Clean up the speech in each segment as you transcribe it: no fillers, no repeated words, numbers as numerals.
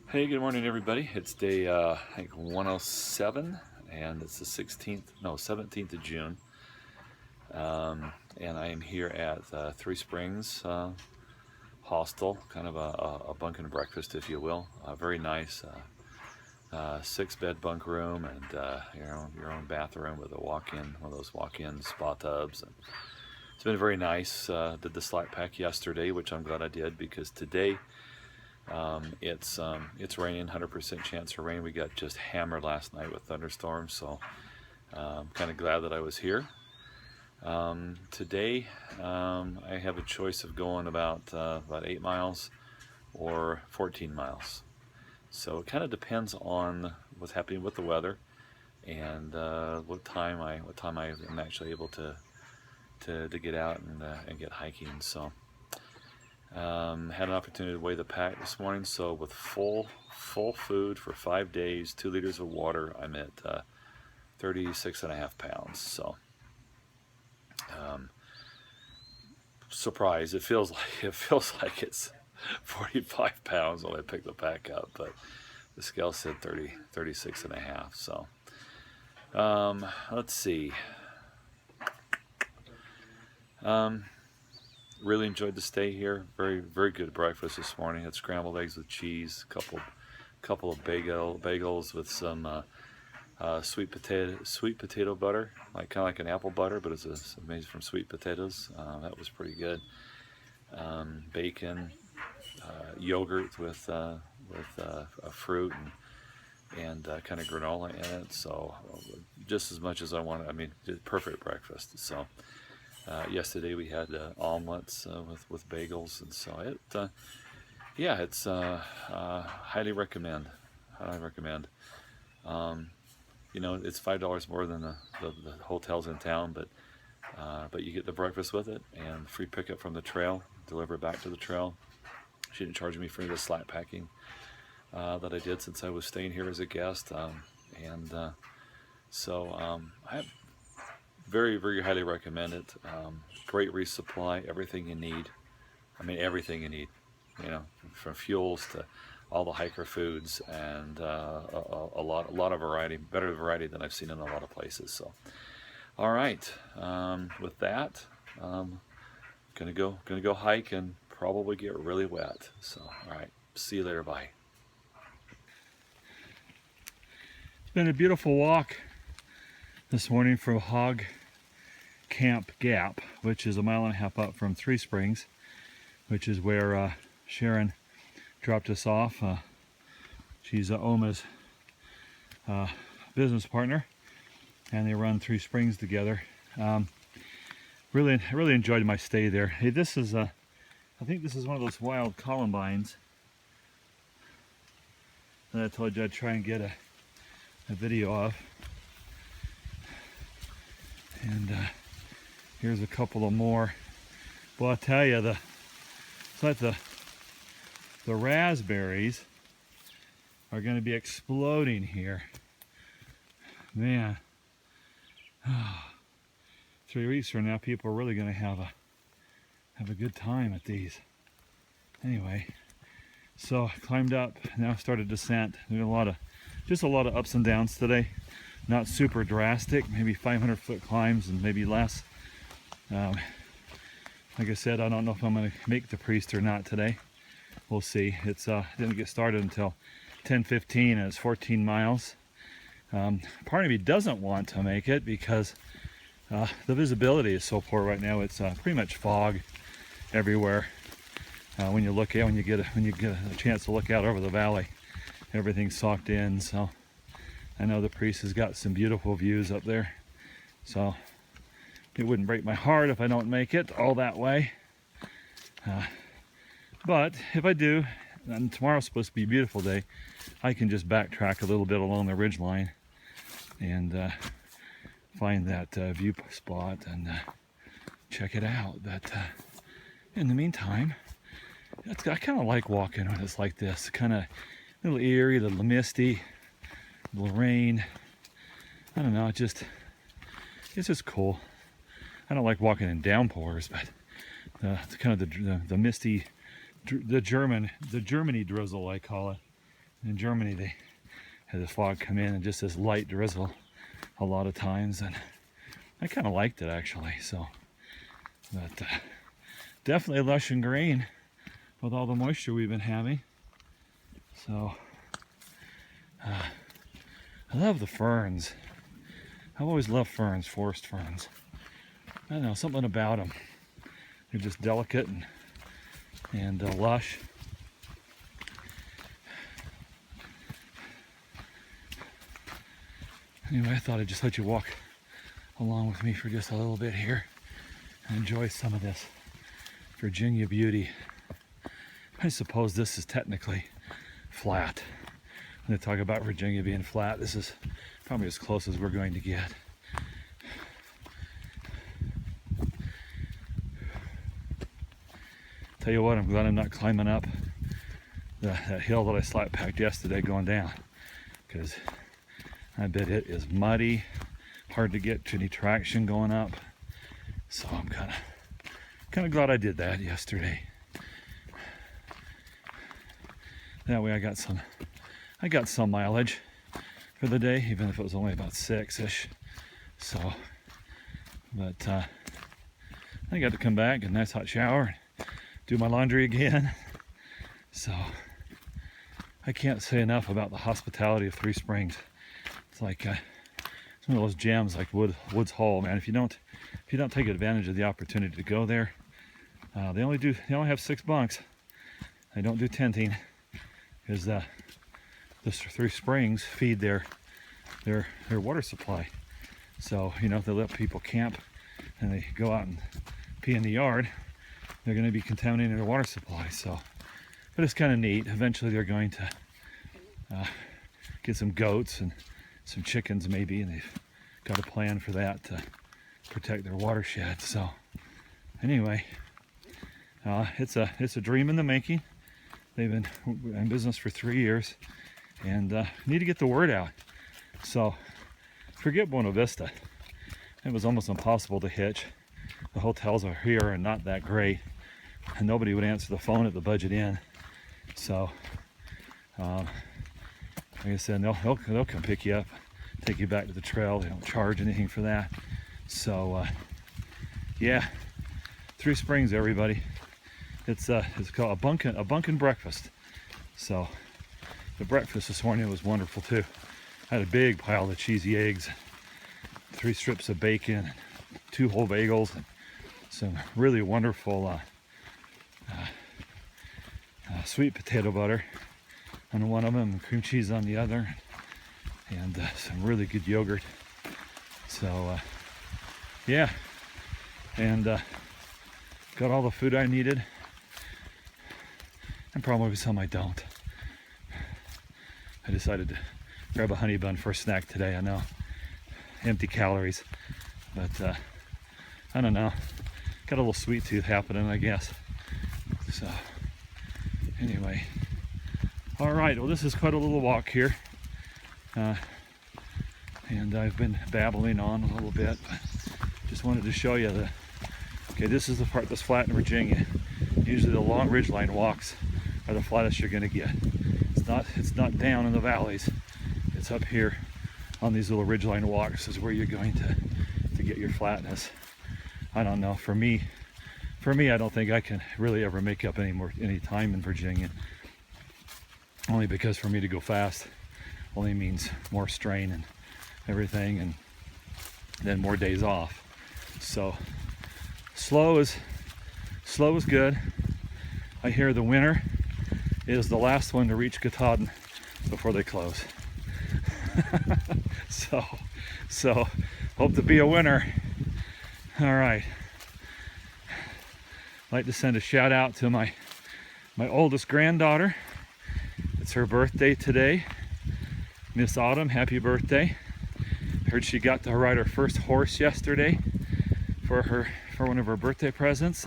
Hey, good morning, everybody. It's day, I think 107, and it's the 17th of June. And I am here at Three Springs Hostel, kind of a bunk and breakfast, if you will. Very nice, six-bed bunk room, and your own bathroom with a walk-in, one of those walk-in spa tubs. And it's been very nice. Did the slack pack yesterday, which I'm glad I did, because today it's raining, 100% chance for rain. We got just hammered last night with thunderstorms, so kind of glad that I was here. Today I have a choice of going about 8 miles or 14 miles. So it kind of depends on what's happening with the weather and what time I am actually able to get out and get hiking. So. Had an opportunity to weigh the pack this morning, so with full food for 5 days, 2 liters of water, I'm at 36.5 pounds. So surprise, it feels like it's 45 pounds when I pick the pack up, but the scale said 36.5. So let's see. Really enjoyed the stay here. Very good breakfast this morning. Had scrambled eggs with cheese, couple of bagels with some sweet potato butter, kind of like an apple butter, but it's made from sweet potatoes. That was pretty good. Bacon, yogurt with a fruit and kind of granola in it. So just as much as I wanted. I mean, perfect breakfast. So. Yesterday we had omelets with bagels, and so it's highly recommend. Highly recommend. It's $5 more than the hotels in town, but you get the breakfast with it and free pickup from the trail, deliver back to the trail. She didn't charge me for the slack packing that I did since I was staying here as a guest, I very highly recommend it. Great resupply, everything you need. I mean, everything you need. From fuels to all the hiker foods, and a lot of variety, better variety than I've seen in a lot of places. So, all right. With that, gonna go hike and probably get really wet. So, all right. See you later. Bye. It's been a beautiful walk this morning from Hog Camp Gap, which is a mile and a half up from Three Springs, which is where Sharon dropped us off. She's Oma's business partner, and they run Three Springs together. Really enjoyed my stay there. Hey, this is I think this is one of those wild columbines that I told you I'd try and get a video of. And here's a couple of more. Well, I'll tell you, it's like the raspberries are going to be exploding here. Man, 3 weeks from now, people are really going to have a good time at these. Anyway, so I climbed up, now started descent. There's a lot of ups and downs today. Not super drastic, maybe 500-foot climbs and maybe less. Like I said, I don't know if I'm going to make the priest or not today. We'll see. It's didn't get started until 10:15, and it's 14 miles. Part of me doesn't want to make it because the visibility is so poor right now. It's pretty much fog everywhere. When you get a chance to look out over the valley, everything's socked in. So I know the priest has got some beautiful views up there. So it wouldn't break my heart if I don't make it all that way. But if I do, and tomorrow's supposed to be a beautiful day, I can just backtrack a little bit along the ridge line and find that view spot and check it out. But in the meantime, I kind of like walking when it's like this. Kind of a little eerie, a little misty, a little rain. I don't know, it's just cool. I don't like walking in downpours, but the misty, the Germany drizzle, I call it, In Germany, they had this fog come in and just this light drizzle a lot of times, and I kind of liked it actually. So, but definitely lush and green with all the moisture we've been having. So, I love the ferns. I've always loved ferns, forest ferns. I don't know, something about them. They're just delicate and lush. Anyway, I thought I'd just let you walk along with me for just a little bit here and enjoy some of this Virginia beauty. I suppose this is technically flat. When they talk about Virginia being flat, this is probably as close as we're going to get. Tell you what, I'm glad I'm not climbing up that hill that I slap packed yesterday going down, because I bet it is muddy, hard to get to any traction going up. So I'm kind of glad I did that yesterday. That way I got some mileage for the day, even if it was only about 6-ish. So, but I got to come back, get a nice hot shower, do my laundry again. So I can't say enough about the hospitality of Three Springs. It's like it's one of those gems like Woods Hole, man. If you don't take advantage of the opportunity to go there, they only have 6 bunks. They don't do tenting, because the Three Springs feed their water supply. So, you know, if they let people camp and they go out and pee in the yard, they're going to be contaminating their water supply. So, but it's kind of neat. Eventually they're going to get some goats and some chickens maybe, and they've got a plan for that to protect their watershed. So anyway, it's a dream in the making. They've been in business for 3 years, and need to get the word out. So forget Buena Vista. It was almost impossible to hitch. The hotels are here are not that great, and nobody would answer the phone at the Budget Inn. So like I said, they'll come pick you up, take you back to the trail. They don't charge anything for that. So yeah, Three Springs, everybody. It's called a bunkin' breakfast. So the breakfast this morning was wonderful too. I had a big pile of cheesy eggs, 3 strips of bacon, 2 whole bagels, and some really wonderful sweet potato butter on one of them, and cream cheese on the other, and some really good yogurt. So yeah, and got all the food I needed, and probably some I don't. I decided to grab a honey bun for a snack today. I know, empty calories, but I don't know, got a little sweet tooth happening, I guess. So anyway, all right, well, this is quite a little walk here, and I've been babbling on a little bit, but just wanted to show you okay, this is the part that's flat in Virginia. Usually the long ridgeline walks are the flattest you're going to get. It's not down in the valleys. It's up here on these little ridgeline walks is where you're going to get your flatness. I don't know. For me, I don't think I can really ever make up any time in Virginia. Only because for me to go fast only means more strain and everything, and then more days off. So slow is good. I hear the winner is the last one to reach Katahdin before they close. so hope to be a winner. All right. I'd like to send a shout out to my oldest granddaughter. It's her birthday today. Miss Autumn, happy birthday. Heard she got to ride her first horse yesterday for one of her birthday presents,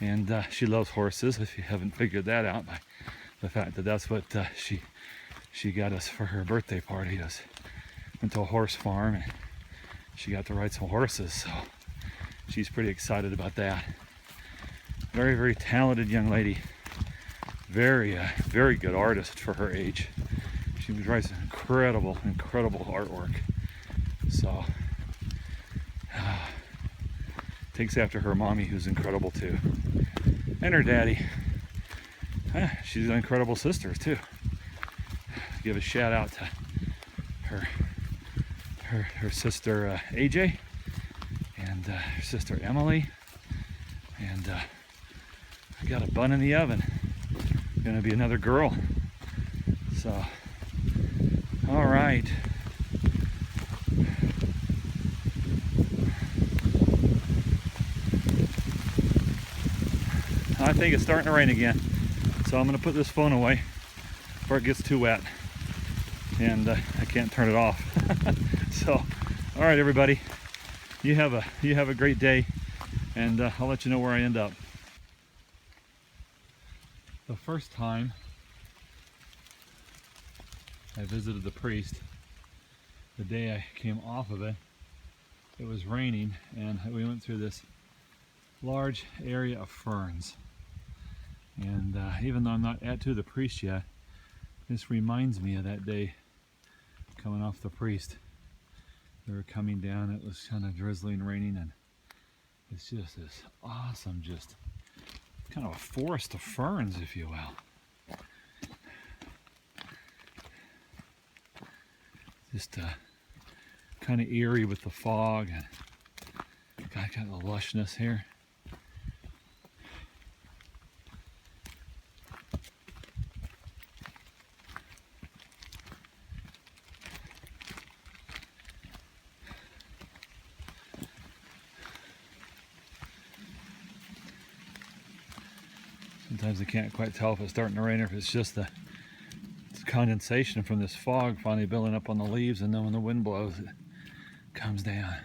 and she loves horses, if you haven't figured that out by the fact that that's what she got us for her birthday party. Went to a horse farm and she got to ride some horses, so she's pretty excited about that. Very, very talented young lady. very good artist for her age. She writes incredible artwork. So, takes after her mommy, who's incredible too, and her daddy. She's an incredible sister too. Give a shout out to her sister AJ, and her sister Emily, and I got a bun in the oven. Gonna be another girl. So, all right. I think it's starting to rain again, so I'm gonna put this phone away before it gets too wet, and I can't turn it off. So, all right, everybody, you have a great day, and I'll let you know where I end up. The first time I visited the priest, the day I came off of it, it was raining, and we went through this large area of ferns. And even though I'm not to the priest yet, this reminds me of that day coming off the priest. They were coming down, it was kind of drizzling, raining, and it's just this awesome, just kind of a forest of ferns, if you will. Just kind of eerie with the fog, and got kind of the lushness here. Sometimes I can't quite tell if it's starting to rain or if it's just the condensation from this fog finally building up on the leaves, and then when the wind blows, it comes down.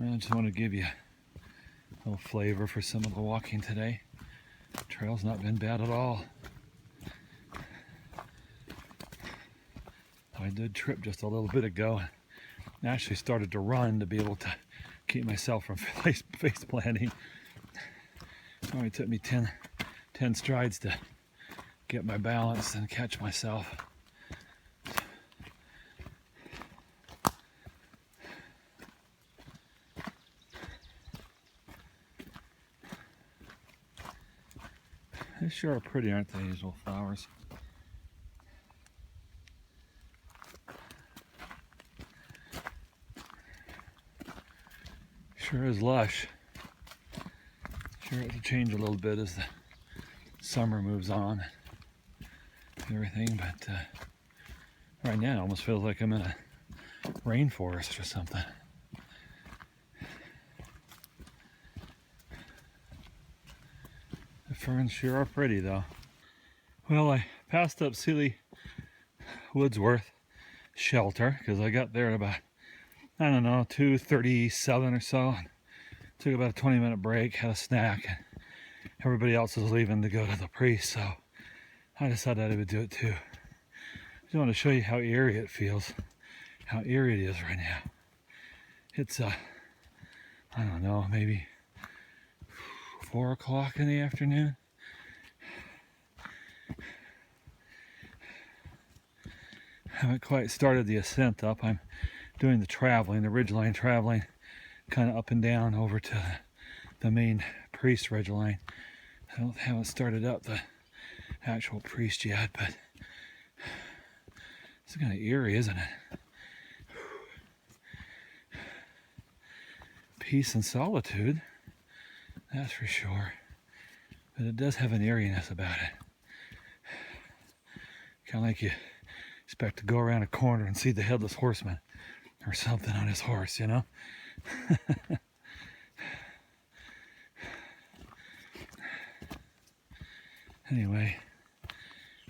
I just want to give you a little flavor for some of the walking today. The trail's not been bad at all. I did trip just a little bit ago and actually started to run to be able to keep myself from face planting. It only took me 10 strides to get my balance and catch myself. They sure are pretty, aren't they, these little flowers? Sure is lush. Sure has to change a little bit as the summer moves on and everything, but right now it almost feels like I'm in a rainforest or something. The ferns sure are pretty though. Well, I passed up Sealy Woodsworth shelter because I got there at about, I don't know, 2:37 or so. Took about a 20-minute break, had a snack, and everybody else was leaving to go to the priest, so I decided I would do it too. I just want to show you how eerie it feels, how eerie it is right now. It's I don't know, maybe 4 o'clock in the afternoon. Haven't quite started the ascent up. I'm doing the traveling, the ridgeline traveling, kind of up and down over to the main priest ridgeline. I haven't started up the actual priest yet, but it's kind of eerie, isn't it? Peace and solitude, that's for sure. But it does have an eeriness about it. Kind of like you expect to go around a corner and see the headless horseman or something on his horse, you know? Anyway,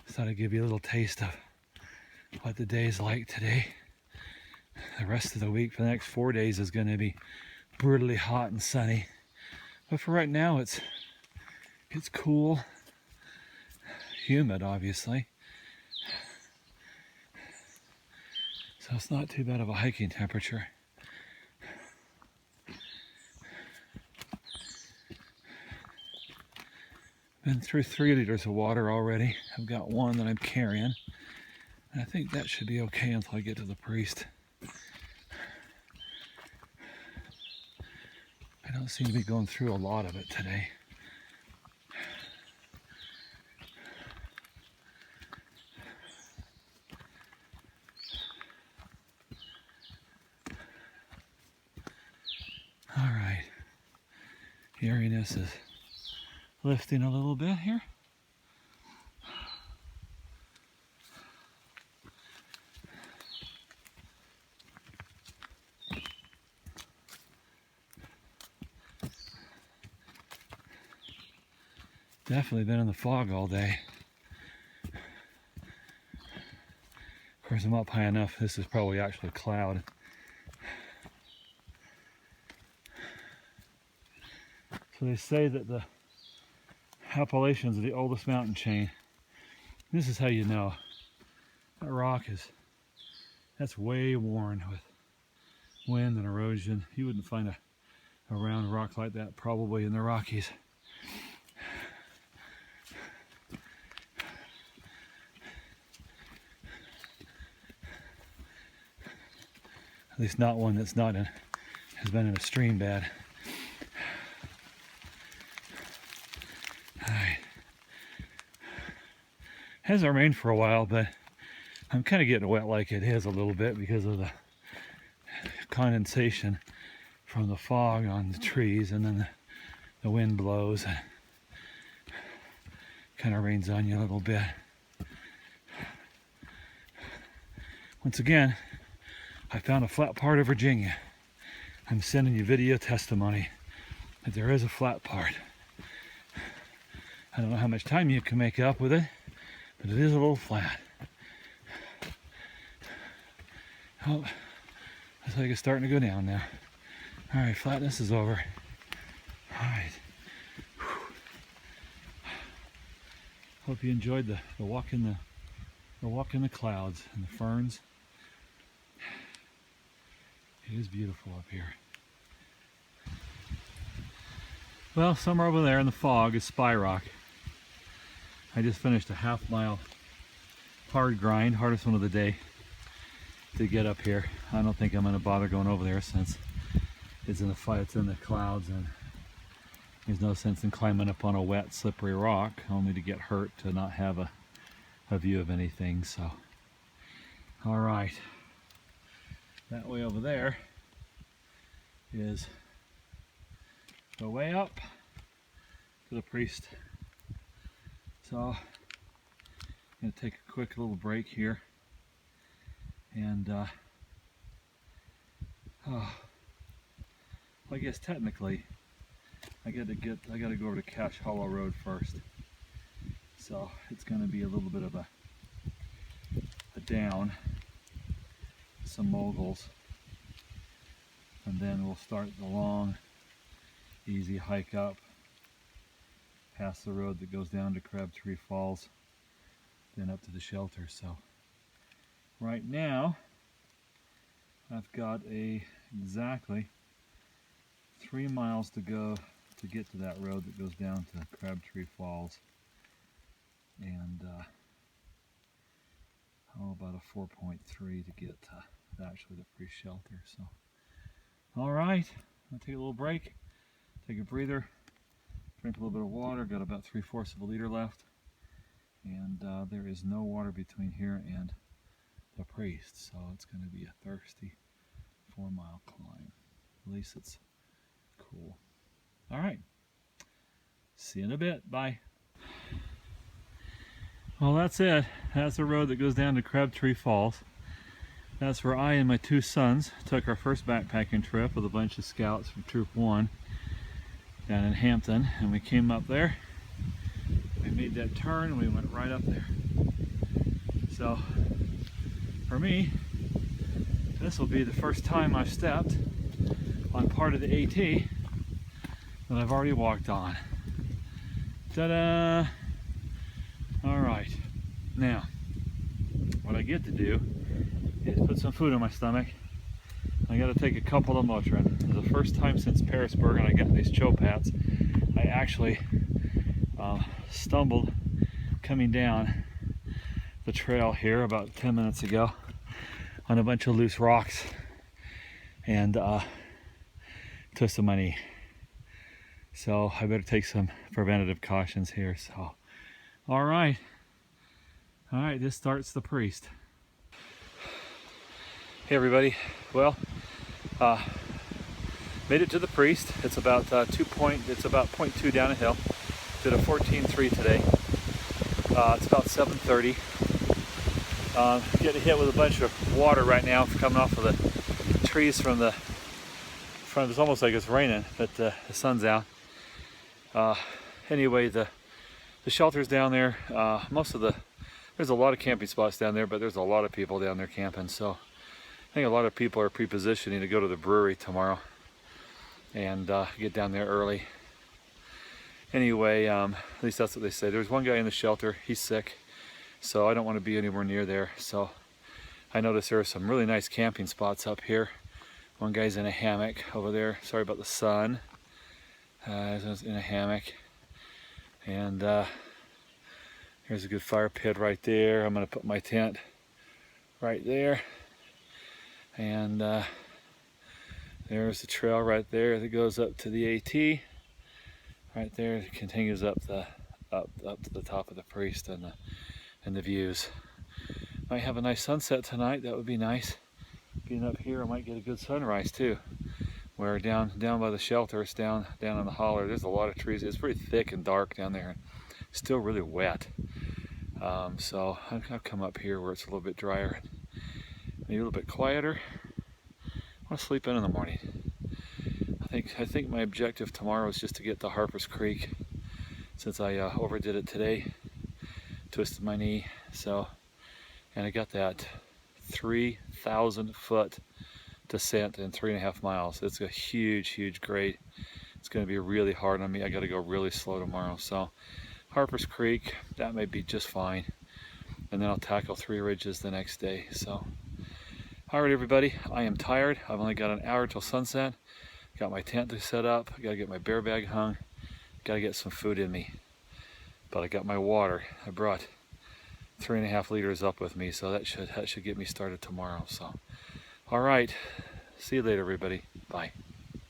just thought I'd give you a little taste of what the day is like today. The rest of the week for the next 4 days is going to be brutally hot and sunny. But for right now, it's cool, humid, obviously. So it's not too bad of a hiking temperature. Been through 3 liters of water already. I've got one that I'm carrying. And I think that should be okay until I get to the priest. I don't seem to be going through a lot of it today. All right. Eeriness is lifting a little bit here. Definitely been in the fog all day. Of course, I'm up high enough. This is probably actually a cloud. So they say that the Appalachians are the oldest mountain chain. This is how you know. That rock that's way worn with wind and erosion. You wouldn't find a round rock like that probably in the Rockies. At least not one that's has been in a stream bed. Alright. Hasn't rained for a while, but I'm kind of getting wet like it is a little bit because of the condensation from the fog on the trees, and then the wind blows and kind of rains on you a little bit. Once again, I found a flat part of Virginia. I'm sending you video testimony that there is a flat part. I don't know how much time you can make up with it, but it is a little flat. Oh, looks like it's starting to go down now. All right, flatness is over. All right. Hope you enjoyed the walk in the clouds and the ferns. It is beautiful up here. Well, somewhere over there in the fog is Spy Rock. I just finished a half-mile hard grind, hardest one of the day, to get up here. I don't think I'm going to bother going over there since it's in the clouds, and there's no sense in climbing up on a wet, slippery rock, only to get hurt, to not have a view of anything. So, all right. That way over there is the way up to the priest. So I'm going to take a quick little break here, and I guess technically I got to go over to Cache Hollow Road first. So it's going to be a little bit of a down, some moguls, and then we'll start the long, easy hike up past the road that goes down to Crabtree Falls, then up to the shelter. So right now I've got exactly 3 miles to go to get to that road that goes down to Crabtree Falls, and about a 4.3 to get to actually the priest shelter. So, all right, I'll take a little break, take a breather, drink a little bit of water. Got about 3/4 of a liter left, and there is no water between here and the priest, so it's going to be a thirsty 4-mile climb. At least it's cool. All right, see you in a bit. Bye. Well, that's it. That's the road that goes down to Crabtree Falls. That's where I and my 2 sons took our first backpacking trip with a bunch of scouts from Troop 1 down in Hampton, and we came up there. We made that turn and we went right up there. So for me, this will be the first time I've stepped on part of the AT that I've already walked on. Ta-da! All right, now what I get to do is put some food in my stomach. I got to take a couple of Motrin. It's the first time since Parisburg and I got these Chopats. I actually stumbled coming down the trail here about 10 minutes ago on a bunch of loose rocks and twisted my knee. So I better take some preventative cautions here. So, all right, this starts the priest. Hey everybody, well, made it to the priest. It's about 0.2 down a hill. Did a 14.3 today. It's about 7:30. Getting hit with a bunch of water right now coming off of the trees from the front. It's almost like it's raining, but the sun's out. Anyway, the shelter's down there. There's a lot of camping spots down there, but there's a lot of people down there camping. So I think a lot of people are pre-positioning to go to the brewery tomorrow and get down there early. Anyway, at least that's what they say. There's one guy in the shelter. He's sick, so I don't want to be anywhere near there. So I noticed there are some really nice camping spots up here. One guy's in a hammock over there. Sorry about the sun. He's in a hammock. And here's a good fire pit right there. I'm going to put my tent right there. And there's the trail right there that goes up to the AT. Right there, it continues up to the top of the priest and the views. Might have a nice sunset tonight. That would be nice. Being up here, I might get a good sunrise too. Where down by the shelter, it's down on the holler. There's a lot of trees. It's pretty thick and dark down there. Still really wet. So I've come up here where it's a little bit drier, maybe a little bit quieter. I want to sleep in the morning. I think my objective tomorrow is just to get to Harper's Creek, since I overdid it today, twisted my knee. So, and I got that 3,000 foot descent in 3.5 miles. It's a huge grade. It's going to be really hard on me. I got to go really slow tomorrow. So Harper's Creek, that may be just fine. And then I'll tackle 3 ridges the next day. So, all right, everybody, I am tired. I've only got an hour till sunset. Got my tent to set up. I got to get my bear bag hung. Got to get some food in me. But I got my water. I brought 3.5 liters up with me, so that should get me started tomorrow. So, all right. See you later, everybody. Bye.